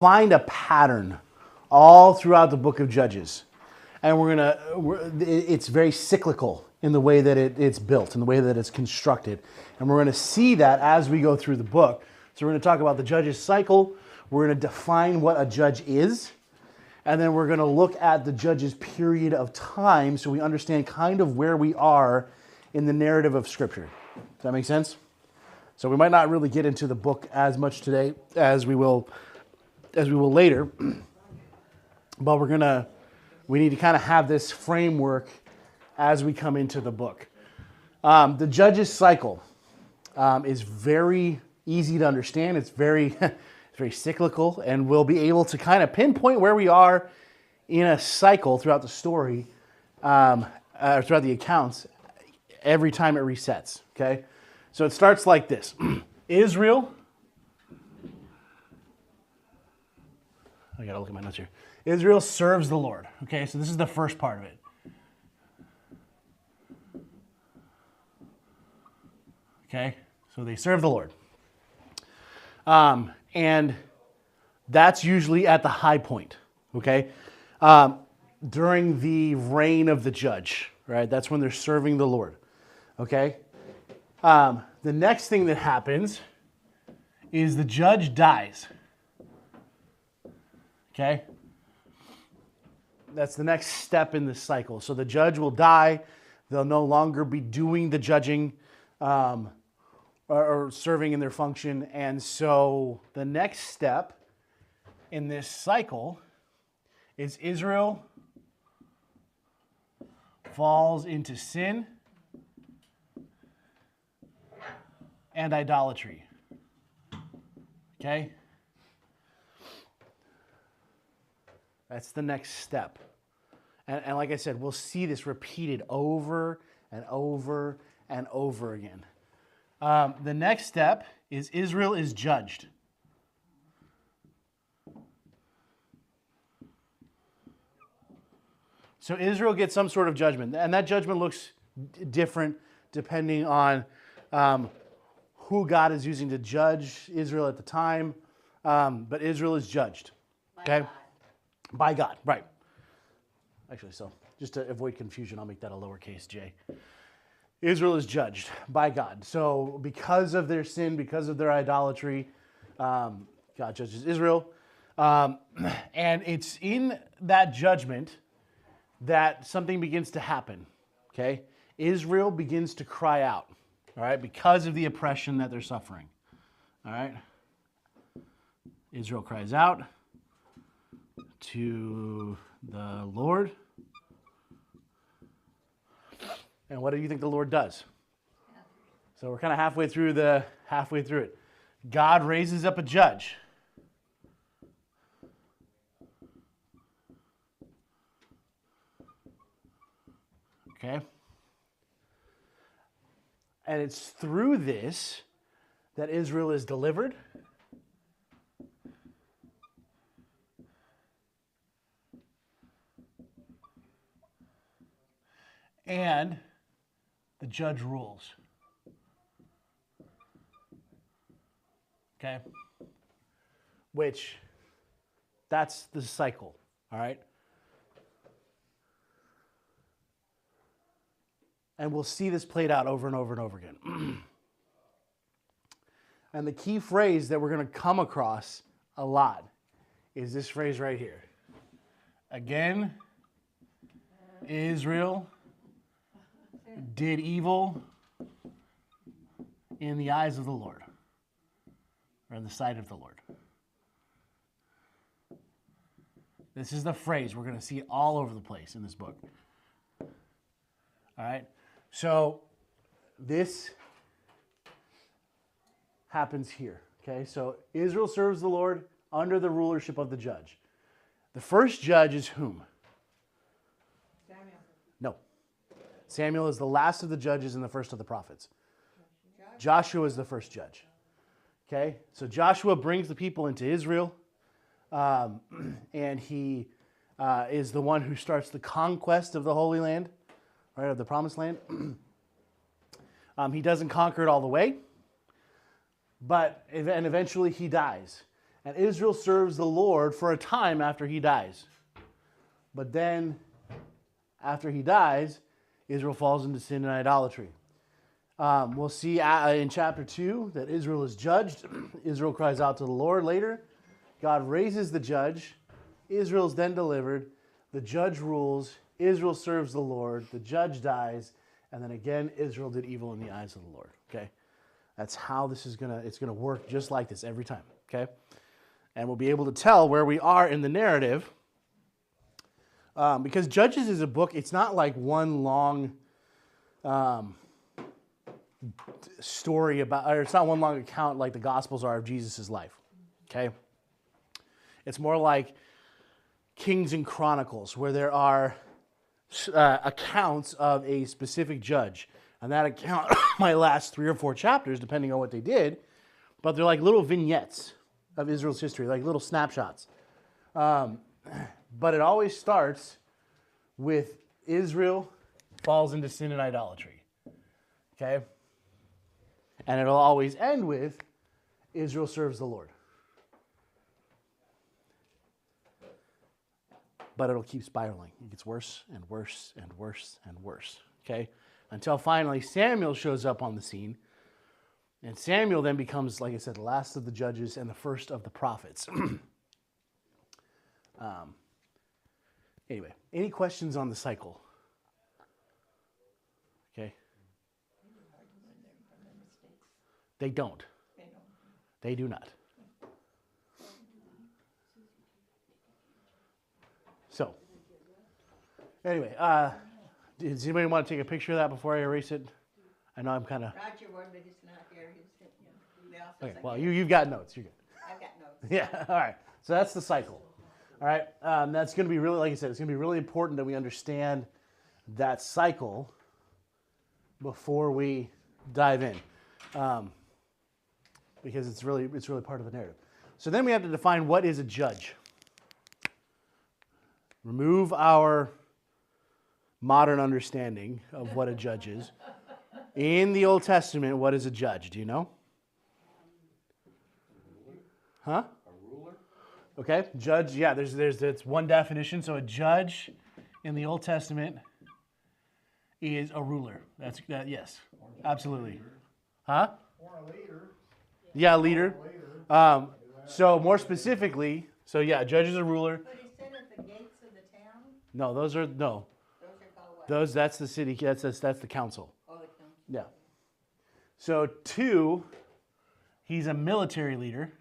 find a pattern all throughout the book of Judges. And it's very cyclical in the way that it's built, in the way that it's constructed. And we're going to see that as we go through the book. So we're going to talk about the Judges cycle. We're going to define what a judge is. And then we're going to look at the judge's period of time so we understand kind of where we are in the narrative of Scripture. Does that make sense? So we might not really get into the book as much today as we will later. But we need to kind of have this framework as we come into the book. The Judges cycle is very easy to understand. It's very very cyclical, and we'll be able to kind of pinpoint where we are in a cycle throughout the story, throughout the accounts, every time it resets, okay? So it starts like this. Israel, I gotta look at my notes here. Israel serves the Lord, okay? So this is the first part of it. Okay, so they serve the Lord. And that's usually at the high point, okay? During the reign of the judge, right? That's when they're serving the Lord, okay? The next thing that happens is the judge dies, okay? That's the next step in this cycle. So the judge will die. They'll no longer be doing the judging or serving in their function. And so the next step in this cycle is Israel falls into sin and idolatry. Okay? That's the next step. And like I said, we'll see this repeated over and over and over again. The next step is Israel is judged. So Israel gets some sort of judgment, and that judgment looks different depending on who God is using to judge Israel at the time. But Israel is judged. Okay? By God, right. Actually, so just to avoid confusion, I'll make that a lowercase j. Israel is judged by God. So because of their sin, because of their idolatry, God judges Israel. And it's in that judgment that something begins to happen, okay? Israel begins to cry out, all right, because of the oppression that they're suffering, all right? Israel cries out to the Lord. And what do you think the Lord does? So we're kind of halfway through it. God raises up a judge. Okay? And it's through this that Israel is delivered. And the judge rules. Okay? Which, that's the cycle, all right? And we'll see this played out over and over and over again. And the key phrase that we're going to come across a lot is this phrase right here. Again, Israel did evil in the eyes of the Lord, or in the sight of the Lord. This is the phrase. We're going to see it all over the place in this book. All right? So this happens here. Okay? So Israel serves the Lord under the rulership of the judge. The first judge is whom? No. Samuel is the last of the judges and the first of the prophets. Joshua is the first judge. Okay? So Joshua brings the people into Israel, and he is the one who starts the conquest of the Holy Land, right, of the Promised Land. He doesn't conquer it all the way, and eventually he dies. And Israel serves the Lord for a time after he dies. But then, after he dies, Israel falls into sin and idolatry. We'll see in chapter 2 that Israel is judged. Israel cries out to the Lord later. God raises the judge. Israel's then delivered. The judge rules. Israel serves the Lord. The judge dies. And then again, Israel did evil in the eyes of the Lord. Okay? That's how this is it's gonna work just like this every time. Okay? And we'll be able to tell where we are in the narrative. Because Judges is a book, it's not like one long story about, or it's not one long account like the Gospels are of Jesus' life. Okay? It's more like Kings and Chronicles, where there are accounts of a specific judge. And that account might last 3 or 4 chapters, depending on what they did. But they're like little vignettes of Israel's history, like little snapshots. But it always starts with Israel falls into sin and idolatry. Okay? And it'll always end with Israel serves the Lord. But it'll keep spiraling. It gets worse and worse and worse and worse. Okay? Until finally Samuel shows up on the scene. And Samuel then becomes, like I said, the last of the judges and the first of the prophets. Anyway, any questions on the cycle? Okay. They don't. They do not. So, anyway, does anybody want to take a picture of that before I erase it? I know I'm kind of... Roger would, but he's not here. He's in the office. Okay, well, you've got notes. You're good. I've got notes. Yeah, all right. So that's the cycle. All right, that's going to be really, like I said, it's going to be really important that we understand that cycle before we dive in, because it's really part of the narrative. So then we have to define what is a judge. Remove our modern understanding of what a judge is. In the Old Testament, what is a judge? Do you know? Huh? Okay, judge, yeah, there's one definition. So a judge in the Old Testament is a ruler. Yes, absolutely. Huh? Or a leader. Yeah, leader. So more specifically, so yeah, a judge is a ruler. But he said at the gates of the town? No, those are Those are called what? that's the city. That's the council. Oh, the council. Yeah. So 2, he's a military leader.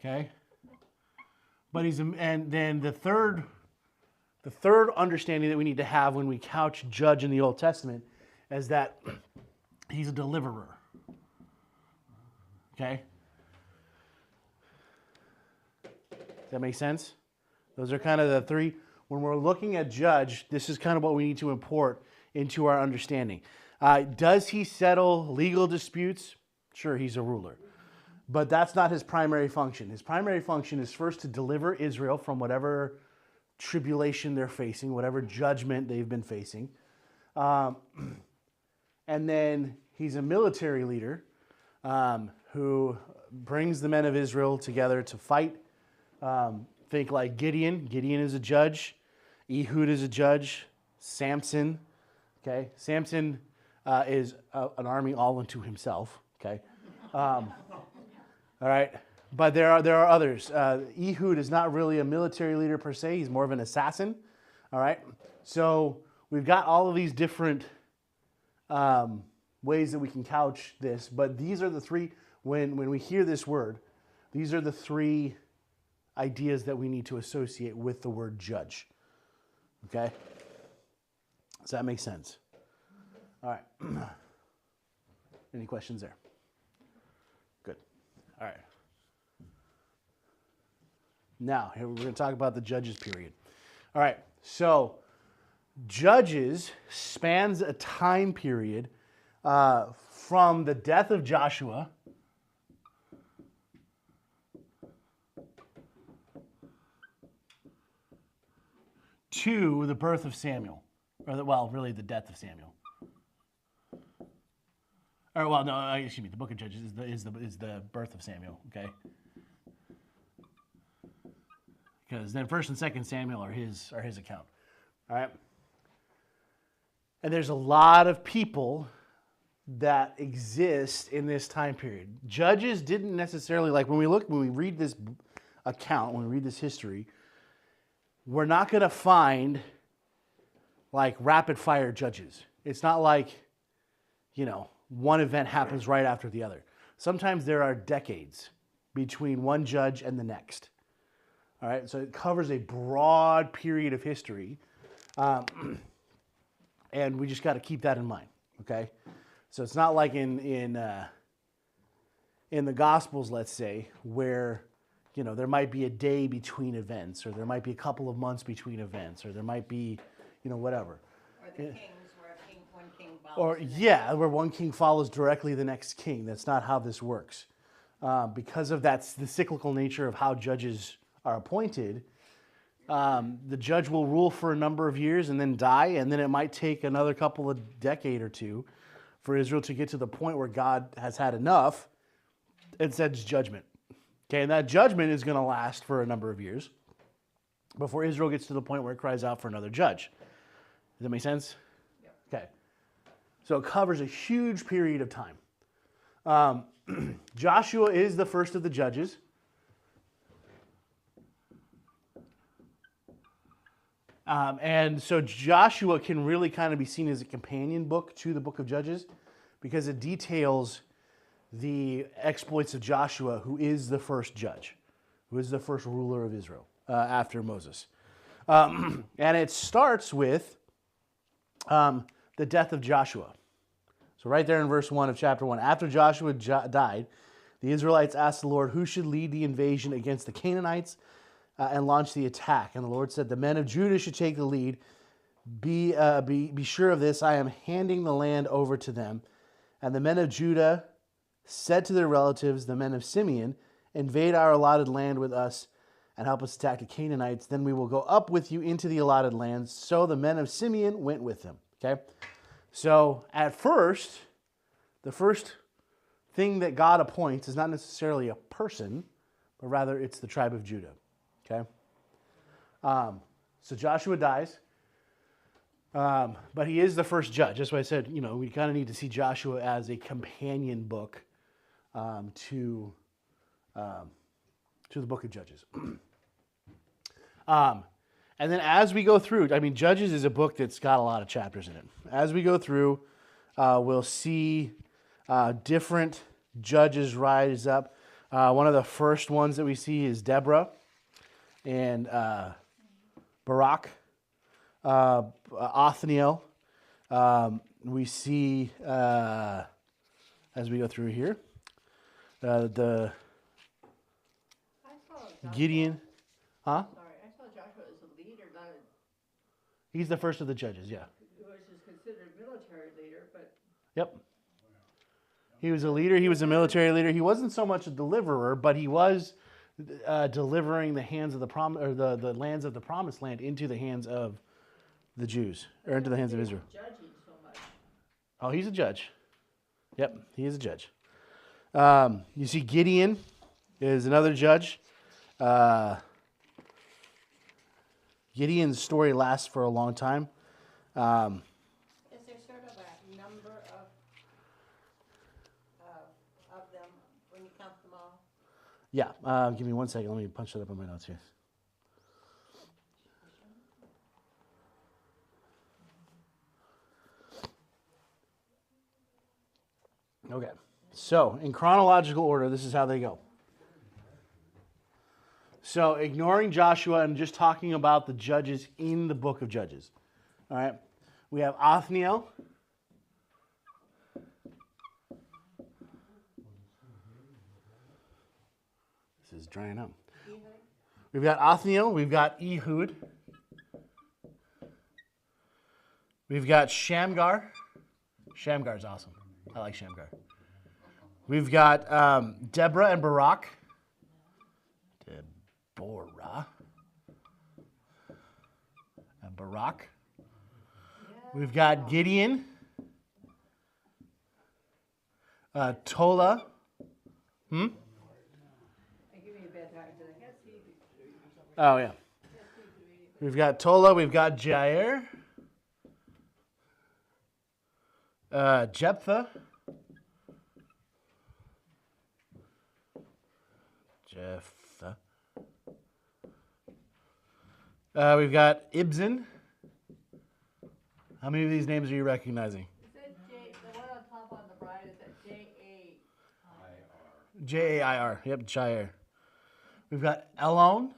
Okay. But and then the third understanding that we need to have when we couch judge in the Old Testament is that he's a deliverer. Okay? Does that make sense? Those are kind of the 3. When we're looking at judge, this is kind of what we need to import into our understanding. Does he settle legal disputes? Sure, he's a ruler. But that's not his primary function. His primary function is first to deliver Israel from whatever tribulation they're facing, whatever judgment they've been facing. And then he's a military leader who brings the men of Israel together to fight. Think like Gideon. Gideon is a judge. Ehud is a judge. Samson. Okay. Samson is an army all unto himself. Okay. All right, but there are others. Ehud is not really a military leader per se. He's more of an assassin. All right, so we've got all of these different ways that we can couch this, but these are the 3. When we hear this word, these are the 3 ideas that we need to associate with the word judge. Okay, does that make sense? All right. Any questions there? Good. All right. Now, here we're going to talk about the Judges period. All right. So, Judges spans a time period from the death of Joshua to the birth of Samuel. Or, really, the death of Samuel. Or well, no, excuse me. The book of Judges is the birth of Samuel. Okay, because then First and Second Samuel are his account. All right, and there's a lot of people that exist in this time period. Judges didn't necessarily when we read this account, when we read this history, we're not going to find like rapid fire judges. It's not like, one event happens right after the other. Sometimes there are decades between one judge and the next. All right, so it covers a broad period of history, and we just got to keep that in mind. Okay, so it's not like in the Gospels, let's say, where there might be a day between events, or there might be a couple of months between events, or there might be, whatever. Or the kings where one king follows. Or where one king follows directly the next king. That's not how this works. Because of the cyclical nature of how judges are appointed, the judge will rule for a number of years and then die, and then it might take another couple of decade or two for Israel to get to the point where God has had enough and sends judgment. Okay, and that judgment is going to last for a number of years before Israel gets to the point where it cries out for another judge. Does that make sense? Yep. Okay. So it covers a huge period of time. Joshua is the first of the judges. And so Joshua can really kind of be seen as a companion book to the book of Judges because it details the exploits of Joshua, who is the first judge, who is the first ruler of Israel after Moses. And it starts with the death of Joshua. So right there in verse 1 of chapter 1, after Joshua died, the Israelites asked the Lord who should lead the invasion against the Canaanites and launch the attack. And the Lord said, the men of Judah should take the lead. Be sure of this, I am handing the land over to them. And the men of Judah said to their relatives, the men of Simeon, invade our allotted land with us and help us attack the Canaanites. Then we will go up with you into the allotted lands. So the men of Simeon went with them. Okay? So at first, the first thing that God appoints is not necessarily a person, but rather it's the tribe of Judah. Okay? So Joshua dies. But he is the first judge. That's why I said, we kind of need to see Joshua as a companion book to the book of Judges. And then as we go through, Judges is a book that's got a lot of chapters in it. As we go through, we'll see different judges rise up. One of the first ones that we see is Deborah and Barak. Othniel, we see as we go through here, the Gideon, Sorry, I saw Joshua as a leader, not a... He's the first of the judges, yeah. Who was just considered military leader, but... Yep. He was a leader, he was a military leader. He wasn't so much a deliverer, but he was delivering the hands of the lands of the promised land into the hands of the Jews, or into the hands of Israel. Judging so much. Oh, he's a judge. Yep, he is a judge. You see Gideon is another judge. Gideon's story lasts for a long time. Is there sort of a number of them when you count them all? Yeah, give me 1 second. Let me punch that up in my notes here. Okay, so in chronological order, this is how they go. So ignoring Joshua and just talking about the judges in the book of Judges. All right, we have Othniel. This is drying up. We've got Othniel, we've got Ehud. We've got Shamgar. Shamgar's awesome. I like Shamgar. We've got Deborah and Barak. Deborah and Barak. We've got Gideon. Tola. I give me a bad time because I can't see. Oh, yeah. We've got Tola. We've got Jair. Jephthah. Jephthah. We've got Ibzan. How many of these names are you recognizing? Is that J? The one on top on the right is that Jair? Jair. Yep, Jair. We've got Elon.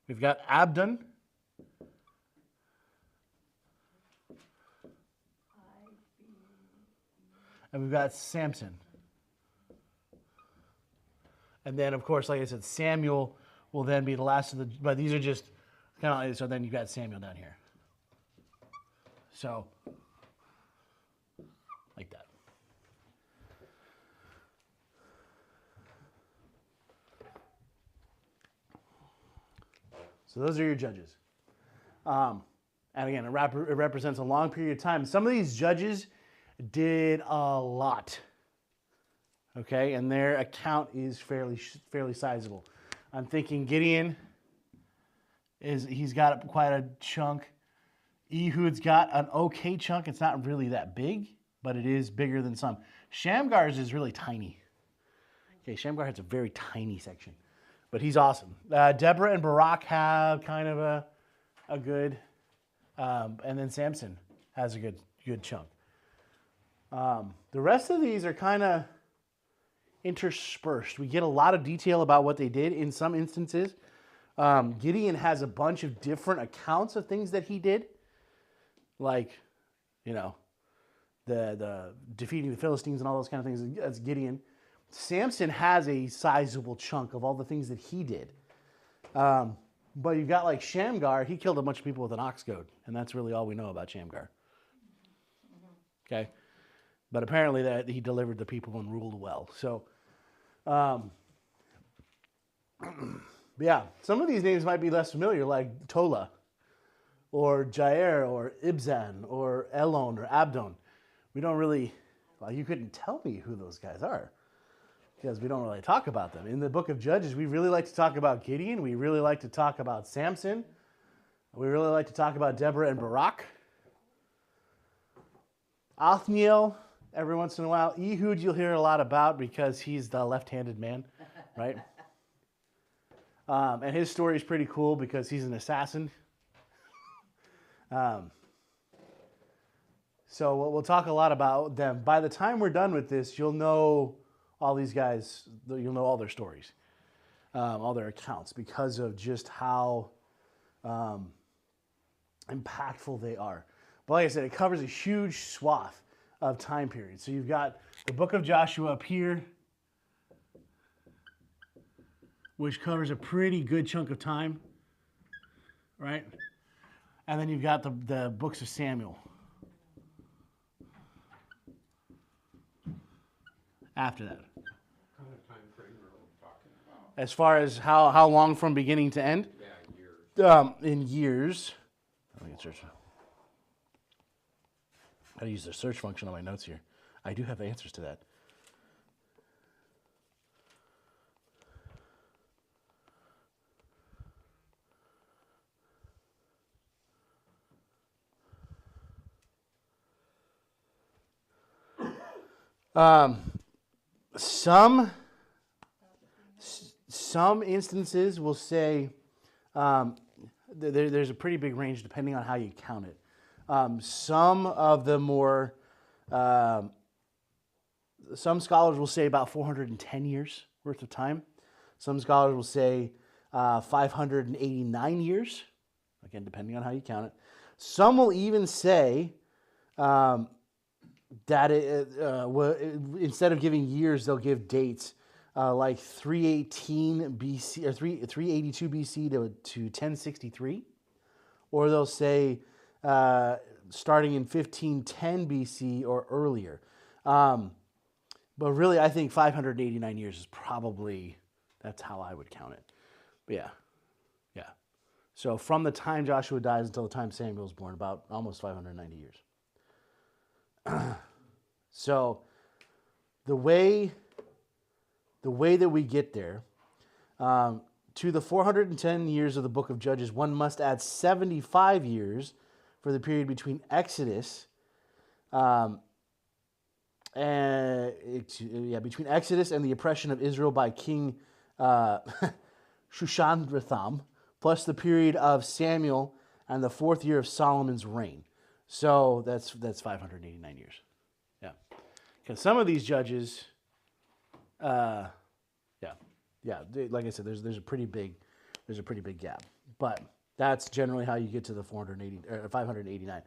We've got Abdon. And we've got Samson. And then, of course, like I said, Samuel will then be the last of the. But these are just kind of like, so then you've got Samuel down here. So, like that. So those are your judges. And again, it represents a long period of time. Some of these judges did a lot. Okay, and their account is fairly sizable. I'm thinking Gideon he's got quite a chunk. Ehud's got an okay chunk. It's not really that big, but it is bigger than some. Shamgar's is really tiny. Okay, Shamgar has a very tiny section, but he's awesome. Deborah and Barak have kind of a good, and then Samson has a good chunk. The rest of these are kind of interspersed. We get a lot of detail about what they did in some instances. Gideon has a bunch of different accounts of things that he did, like, the defeating the Philistines and all those kind of things. That's Gideon. Samson has a sizable chunk of all the things that he did. But you've got like Shamgar. He killed a bunch of people with an ox goad, and that's really all we know about Shamgar. Okay, but apparently that he delivered the people and ruled well. So, yeah, some of these names might be less familiar, like Tola, or Jair, or Ibzan, or Elon, or Abdon. We don't really, you couldn't tell me who those guys are because we don't really talk about them. In the book of Judges, we really like to talk about Gideon. We really like to talk about Samson. We really like to talk about Deborah and Barak. Othniel, every once in a while. Ehud, you'll hear a lot about because he's the left-handed man, right? And his story is pretty cool because he's an assassin. So we'll talk a lot about them. By the time we're done with this, you'll know all these guys, you'll know all their stories, all their accounts, because of just how impactful they are. But like I said, it covers a huge swath of time period. So you've got the book of Joshua up here, which covers a pretty good chunk of time, right? And then you've got the books of Samuel after that. What kind of time frame are we talking about? As far as how long from beginning to end? Yeah, years. In years. Let me search. I gotta use the search function on my notes here. I do have answers to that. Some instances will say there's a pretty big range depending on how you count it. Some of the more some scholars will say about 410 years worth of time. Some scholars will say 589 years, again depending on how you count it. Some will even say that instead of giving years, they'll give dates like 318 BC or 382 BC to 1063, or they'll say starting in 1510 BC or earlier. But really, I think 589 years is probably, that's how I would count it. But yeah. So from the time Joshua dies until the time Samuel is born, about almost 590 years. So the way that we get there, to the 410 years of the book of Judges, one must add 75 years for the period between Exodus between Exodus and the oppression of Israel by King Shushanratham, plus the period of Samuel and the 4th year of Solomon's reign. So that's 589 years. Yeah, because some of these judges, like I said, there's a pretty big gap. But that's generally how you get to the 589.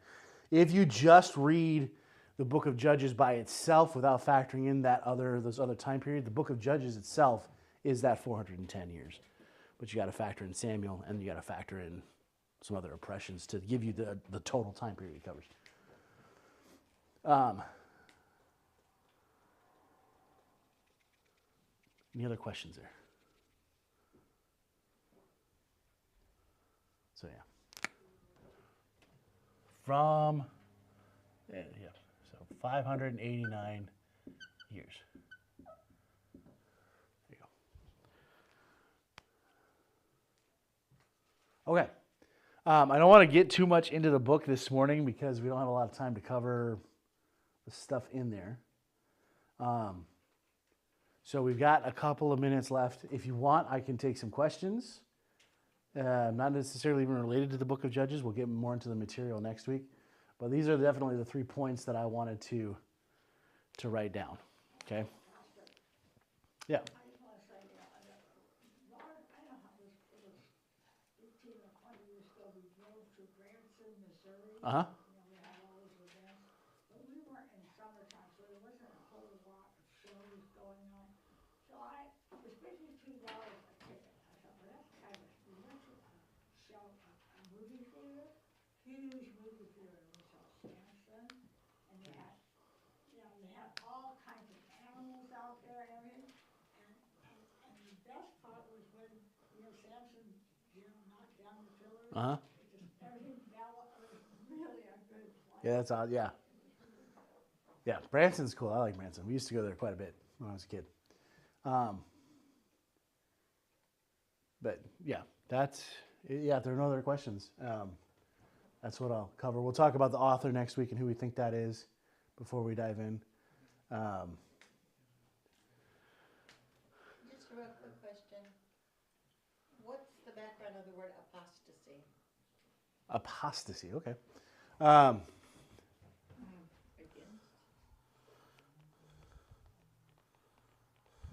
If you just read the book of Judges by itself without factoring in those other time period, the book of Judges itself is that 410 years. But you got to factor in Samuel, and you got to factor in some other oppressions to give you the total time period it covers. Any other questions there? So yeah. So 589 years. There you go. Okay. I don't want to get too much into the book this morning because we don't have a lot of time to cover the stuff in there. So we've got a couple of minutes left. If you want, I can take some questions. Not necessarily even related to the book of Judges. We'll get more into the material next week. But these are definitely the 3 points that I wanted to write down. Okay? Yeah. I just want to say, Lord, I know how it was 18 or 20 years ago, we drove to Branson, Missouri. Uh-huh. We had all those events, but we weren't in summertime, so there wasn't a whole lot of shows going on. So it was $52 a ticket. I thought, well, that's kind of, we went to a movie theater, huge movie theater. We saw Samson, and they had all kinds of animals out there and everything. And the best part was when, Samson, knocked down the pillars. Uh-huh. Everything fell. It was really a good play. Yeah, that's odd. Yeah. Yeah, Branson's cool. I like Branson. We used to go there quite a bit when I was a kid. But yeah, if there are no other questions, that's what I'll cover. We'll talk about the author next week and who we think that is before we dive in. Just a real quick question. What's the background of the word apostasy? Apostasy, okay.